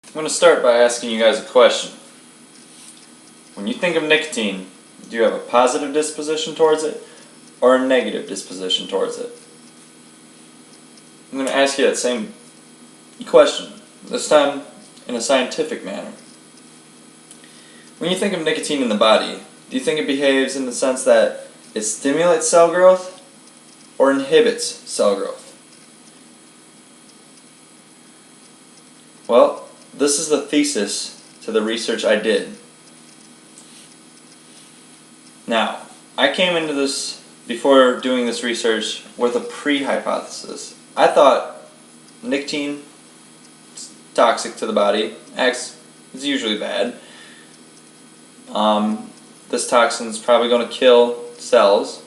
I'm going to start by asking you guys a question. When you think of nicotine, do you have a positive disposition towards it or a negative disposition towards it? I'm going to ask you that same question, this time in a scientific manner. When you think of nicotine in the body, do you think it behaves in the sense that it stimulates cell growth or inhibits cell growth? Well, this is the thesis to the research I did. Now, I came into this, before doing this research, with a pre-hypothesis. I thought nicotine is toxic to the body, is usually bad. This toxin is probably going to kill cells,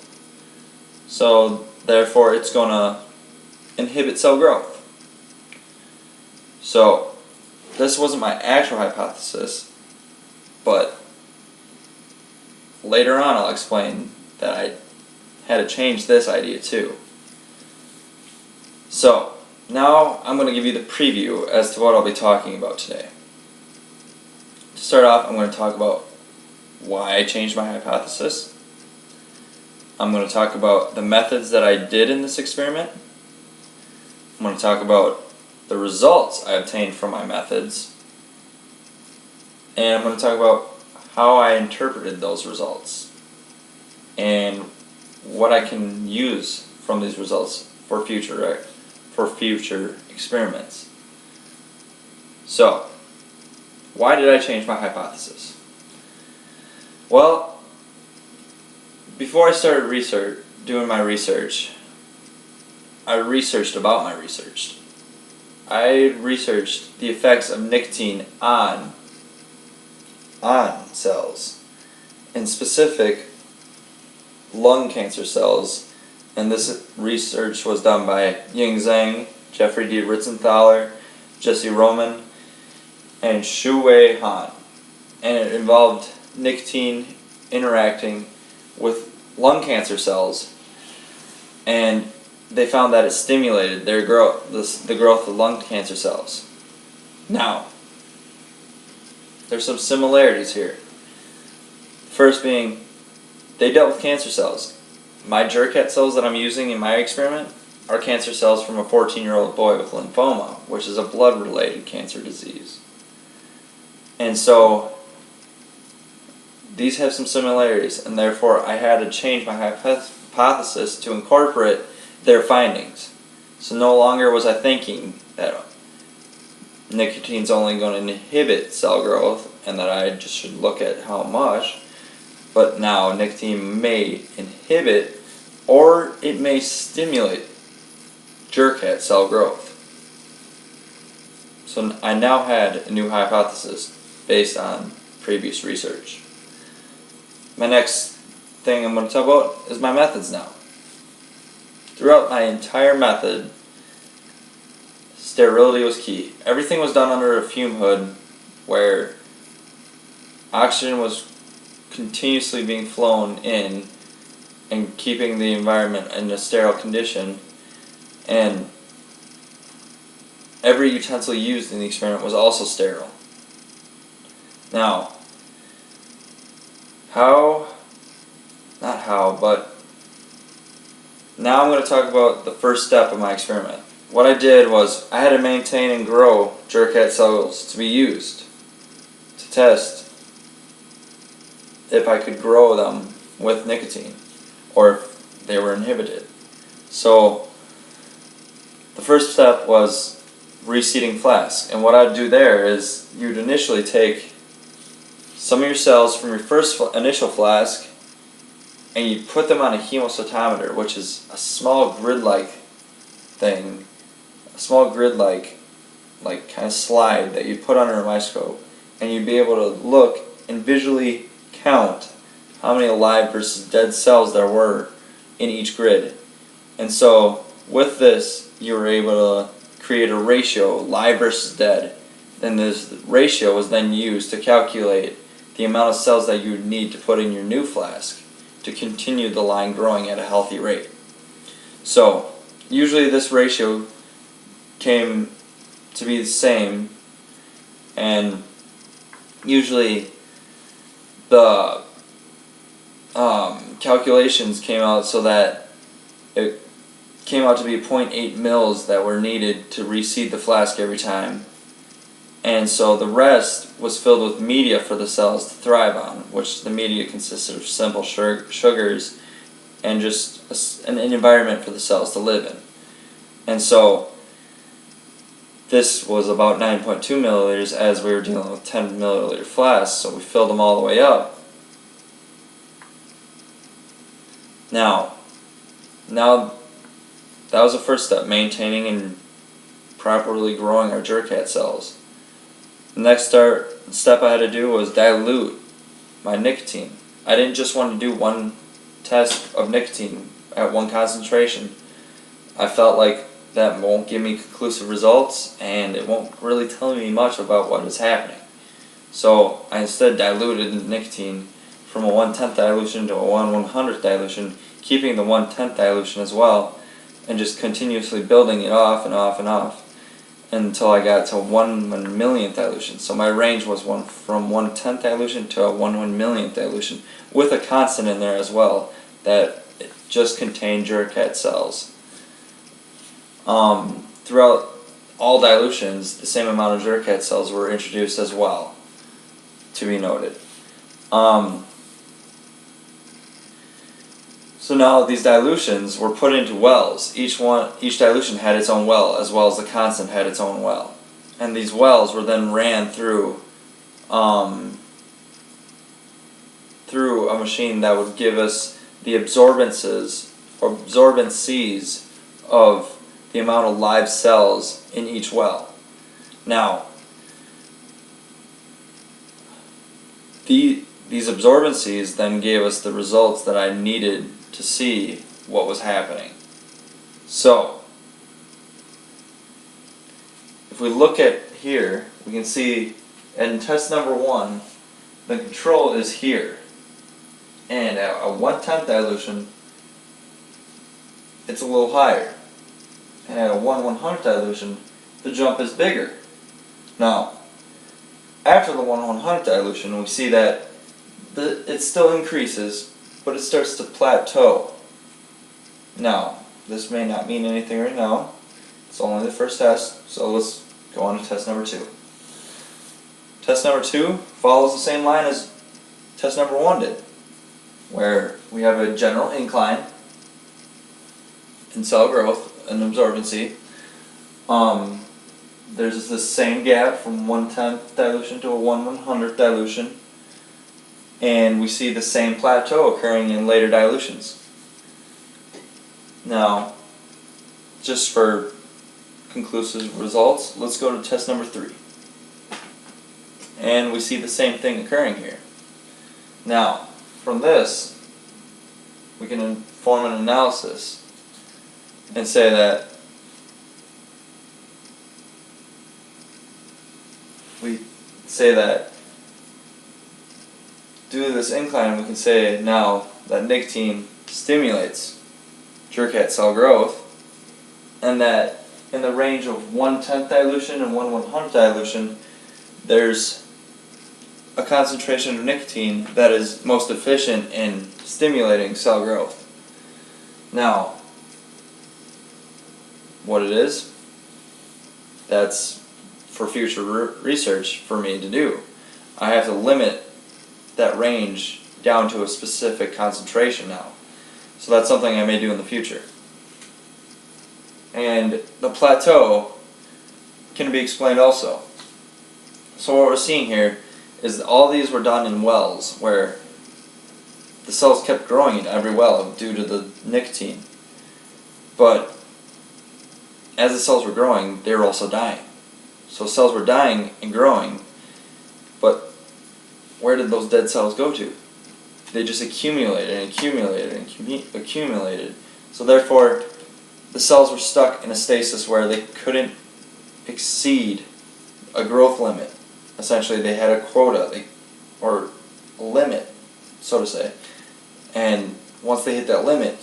so therefore it's going to inhibit cell growth. So this wasn't my actual hypothesis, but later on I'll explain that I had to change this idea too. So now I'm going to give you the preview as to what I'll be talking about today. To start off, I'm going to talk about why I changed my hypothesis. I'm going to talk about the methods that I did in this experiment. I'm going to talk about the results I obtained from my methods. And I'm going to talk about how I interpreted those results and what I can use from these results for future experiments. So, why did I change my hypothesis? Well, before I started doing my research, I researched about my research. I researched the effects of nicotine on cells, in specific lung cancer cells, and this research was done by Ying Zhang, Jeffrey D. Ritzenthaler, Jesse Roman, and Shuwei Han, and it involved nicotine interacting with lung cancer cells, and they found that it stimulated their growth, the growth of lung cancer cells. Now, there's some similarities here. First being, they dealt with cancer cells. My Jurkat cells that I'm using in my experiment are cancer cells from a 14-year-old boy with lymphoma, which is a blood-related cancer disease. And so, these have some similarities, and therefore I had to change my hypothesis to incorporate their findings. So no longer was I thinking that nicotine's only going to inhibit cell growth and that I just should look at how much, but now nicotine may inhibit or it may stimulate Jurkat cell growth. So I now had a new hypothesis based on previous research. My next thing I'm going to talk about is my methods now. Throughout my entire method, sterility was key. Everything was done under a fume hood where oxygen was continuously being flown in and keeping the environment in a sterile condition, and every utensil used in the experiment was also sterile. Now, now I'm going to talk about the first step of my experiment. What I did was I had to maintain and grow Jurkat cells to be used to test if I could grow them with nicotine or if they were inhibited. So the first step was reseeding flask, and what I'd do there is you'd initially take some of your cells from your first initial flask and you put them on a hemocytometer, which is a small grid-like thing, a small grid-like kind of slide that you put under a microscope, and you'd be able to look and visually count how many alive versus dead cells there were in each grid. And so with this, you were able to create a ratio, live versus dead. Then this ratio was then used to calculate the amount of cells that you would need to put in your new flask to continue the line growing at a healthy rate. So usually this ratio came to be the same, usually the calculations came out so that it came out to be 0.8 mils that were needed to reseed the flask every time. And so the rest was filled with media for the cells to thrive on, which the media consisted of simple sugars and just an environment for the cells to live in. And so this was about 9.2 milliliters as we were dealing with 10 milliliter flasks, so we filled them all the way up. Now that was the first step, maintaining and properly growing our Jurkat cells. The next step I had to do was dilute my nicotine. I didn't just want to do one test of nicotine at one concentration. I felt like that won't give me conclusive results and it won't really tell me much about what is happening. So I instead diluted the nicotine from a 1/10 dilution to a 1/100th dilution, keeping the 1/10 dilution as well, and just continuously building it off and off and off until I got to 1/1,000,000th dilution. So my range was from 1/10 dilution to a 1/1,000,000th dilution, with a constant in there as well that it just contained Jurkat cells. Throughout all dilutions, the same amount of Jurkat cells were introduced as well, to be noted. So now these dilutions were put into wells. Each dilution had its own well as the constant had its own well. And these wells were then ran through a machine that would give us the absorbencies of the amount of live cells in each well. Now, these absorbencies then gave us the results that I needed to see what was happening. So, if we look at here, we can see in test number 1, the control is here. And at a 1/10 dilution, it's a little higher. And at a 1/100th dilution, the jump is bigger. Now, after the 1/100th dilution, we see that it still increases, but it starts to plateau. Now, this may not mean anything right now. It's only the first test, so let's go on to test number 2. Test number 2 follows the same line as test number 1 did, where we have a general incline in cell growth and absorbency. There's the same gap from 1/10 dilution to a 1/100th dilution, and we see the same plateau occurring in later dilutions. Now, just for conclusive results, let's go to test number 3. And we see the same thing occurring here. Now, from this, we can form an analysis and say that due to this incline, we can say now that nicotine stimulates Jurkat cell growth, and that in the range of 1/10 dilution and 1/100th dilution, there's a concentration of nicotine that is most efficient in stimulating cell growth. Now, what it is, that's for future research for me to do. I have to limit that range down to a specific concentration now. So that's something I may do in the future. And the plateau can be explained also. So what we're seeing here is that all these were done in wells where the cells kept growing in every well due to the nicotine. But as the cells were growing, they were also dying. So cells were dying and growing, but where did those dead cells go to? They just accumulated and accumulated and accumulated. So therefore, the cells were stuck in a stasis where they couldn't exceed a growth limit. Essentially, they had a quota, or a limit, so to say. And once they hit that limit,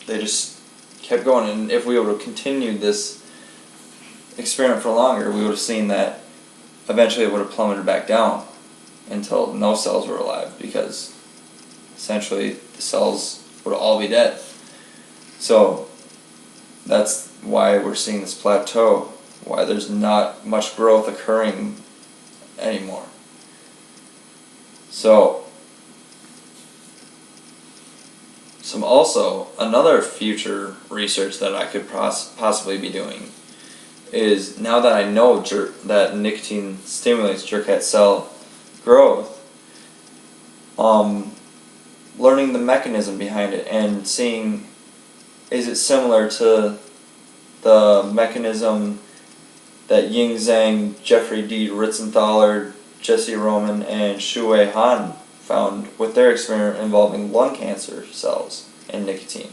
they just kept going. And if we would have continued this experiment for longer, we would have seen that eventually it would have plummeted back down. until no cells were alive, because essentially the cells would all be dead. So that's why we're seeing this plateau, why there's not much growth occurring anymore. So another future research that I could possibly be doing is, now that I know that nicotine stimulates Jurkat cell growth, learning the mechanism behind it and seeing, is it similar to the mechanism that Ying Zhang, Jeffrey D. Ritzenthaler, Jesse Roman, and Shuwei Han found with their experiment involving lung cancer cells and nicotine.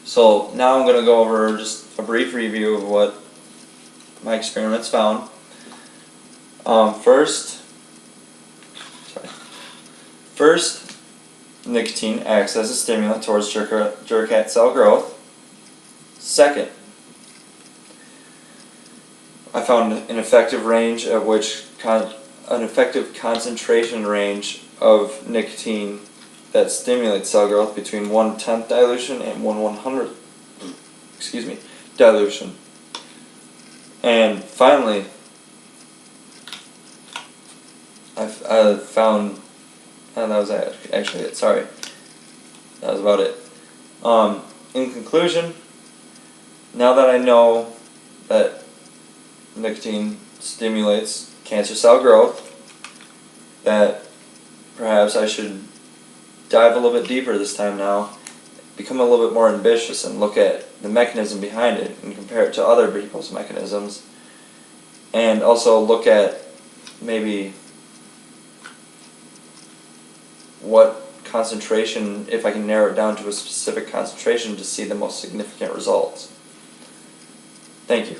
So now I'm going to go over just a brief review of what my experiments found. First, nicotine acts as a stimulant towards Jurkat cell growth. Second, I found an effective concentration range of nicotine that stimulates cell growth between 1/10 dilution and 1/100 dilution. And finally, I found, and that was actually it, sorry. That was about it. In conclusion, now that I know that nicotine stimulates cancer cell growth, that perhaps I should dive a little bit deeper this time now, become a little bit more ambitious and look at the mechanism behind it and compare it to other people's mechanisms, and also look at maybe what concentration, if I can narrow it down to a specific concentration, to see the most significant results. Thank you.